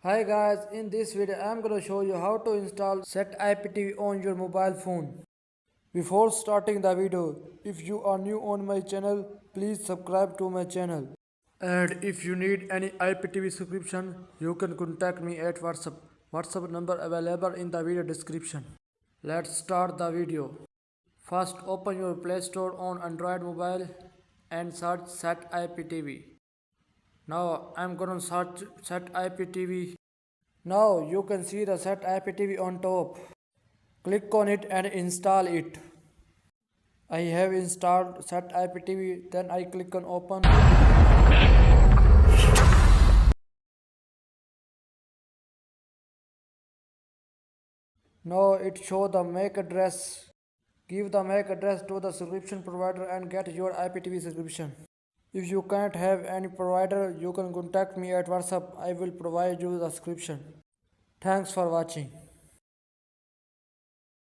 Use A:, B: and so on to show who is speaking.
A: Hi guys, in this video I am going to show you how to install Setiptv on your mobile phone. Before starting the video, if you are new on my channel, please subscribe to my channel. And if you need any IPTV subscription, you can contact me at WhatsApp. WhatsApp number available in the video description. Let's start the video. First open your Play Store on Android mobile and search Setiptv. Now I'm gonna search Setiptv. Now you can see the Setiptv on top. Click on it and install it. I have installed Setiptv, then I click on open. Now it show the MAC address. Give the MAC address to the subscription provider and get your IPTV subscription. If you can't have any provider, you can contact me at WhatsApp. I will provide you the subscription. Thanks for watching.